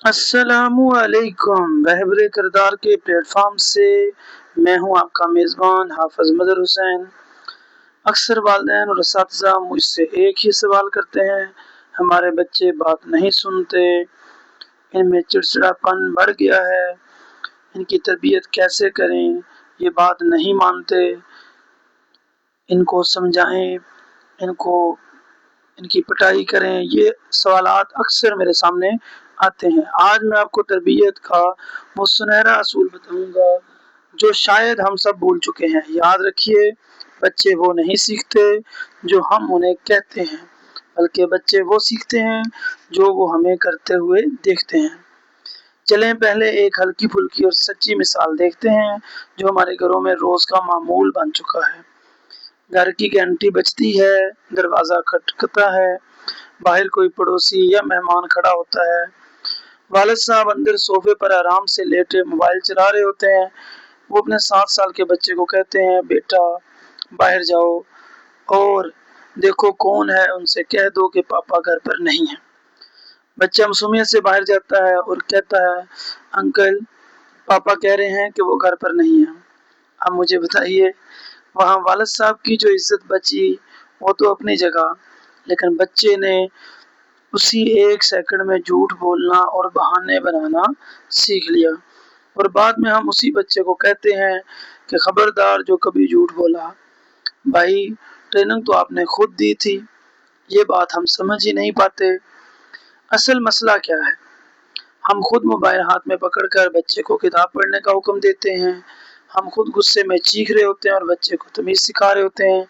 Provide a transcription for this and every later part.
अस्सलामुअलैकुम। रहबर किरदार के प्लेटफॉर्म से मैं हूं आपका मेज़बान हाफिज मदर हुसैन। अक्सर वालिदैन और असातिज़ा मुझसे एक ही सवाल करते हैं, हमारे बच्चे बात नहीं सुनते, इनमें चिड़चिड़ापन बढ़ गया है, इनकी तरबियत कैसे करें, ये बात नहीं मानते, इनको समझाएं, इनको इनकी पिटाई करें। ये सवालात अक्सर मेरे सामने आते हैं। आज मैं आपको तरबियत का वो सुनहरा असूल बताऊंगा जो शायद हम सब भूल चुके हैं। याद रखिए, बच्चे वो नहीं सीखते जो हम उन्हें कहते हैं, बल्कि बच्चे वो सीखते हैं जो वो हमें करते हुए देखते हैं। चलें पहले एक हल्की फुल्की और सच्ची मिसाल देखते हैं जो हमारे घरों में रोज का मामूल बन चुका है। घर की घंटी बजती है, दरवाजा खटखटा है, बाहर कोई पड़ोसी या मेहमान खड़ा होता है। वालिद साहब अंदर सोफे पर आराम से लेटे मोबाइल चला रहे होते हैं। वो अपने 7 साल के बच्चे को कहते हैं, बेटा बाहर जाओ और देखो कौन है, उनसे कह दो कि पापा घर पर नहीं है। बच्चा मासूमियत से बाहर जाता है और कहता है, अंकल पापा कह रहे हैं कि वो घर पर नहीं है। अब मुझे बताइए, वहाँ वालिद साहब की जो इज्जत बची वो तो अपनी जगह, लेकिन बच्चे ने उसी एक सेकंड में झूठ बोलना और बहाने बनाना सीख लिया। और बाद में हम उसी बच्चे को कहते हैं कि खबरदार जो कभी झूठ बोला। भाई, ट्रेनिंग तो आपने खुद दी थी, ये बात हम समझ ही नहीं पाते। असल मसला क्या है, हम खुद मोबाइल हाथ में पकड़कर बच्चे को किताब पढ़ने का हुक्म देते हैं। हम खुद गुस्से में चीख रहे होते हैं और बच्चे को तमीज़ सिखा रहे होते हैं।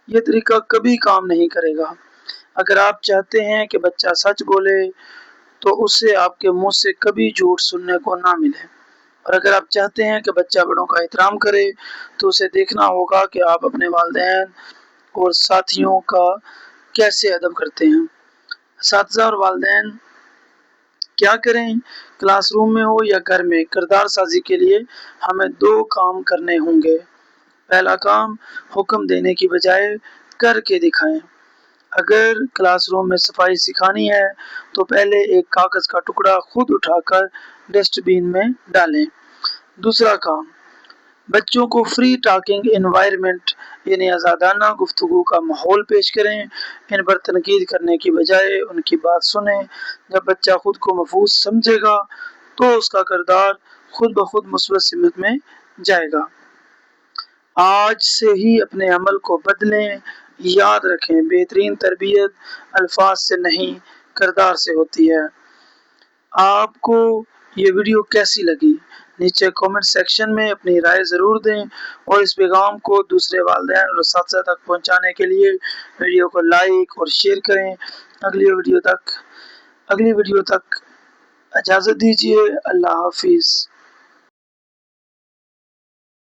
ये तरीका कभी काम नहीं करेगा। अगर आप चाहते हैं कि बच्चा सच बोले तो उससे आपके मुंह से कभी झूठ सुनने को ना मिले। और अगर आप चाहते हैं कि बच्चा बड़ों का एहतराम करे तो उसे देखना होगा कि आप अपने वालिदैन और साथियों का कैसे अदब करते हैं। असातिज़ा और वालिदैन क्या करें, क्लासरूम में हो या घर में, किरदार साजी के लिए हमें 2 काम करने होंगे। पहला काम, हुक्म देने की बजाय करके दिखाएं। अगर क्लासरूम में सफाई सिखानी है तो पहले एक कागज का टुकड़ा खुद उठाकर डस्टबिन में डालें। दूसरा काम, बच्चों को फ्री टॉकिंग एनवायरनमेंट यानी आज़ादाना गुफ्तगू का माहौल पेश करें। इन पर तनकीद करने की बजाय उनकी बात सुनें। जब बच्चा खुद को महफूज समझेगा तो उसका किरदार खुद ब खुद मुस्बत सिमत में जाएगा। आज से ही अपने अमल को बदलें। याद रखें, बेहतरीन तरबियत अल्फाज से नहीं, किरदार से होती है। आपको ये वीडियो कैसी लगी? नीचे कमेंट सेक्शन में अपनी राय ज़रूर दें और इस पैगाम को दूसरे वालिदैन और असातिज़ा तक पहुंचाने के लिए वीडियो को लाइक और शेयर करें। अगली वीडियो तक इजाज़त दीजिए। अल्लाह हाफिज़।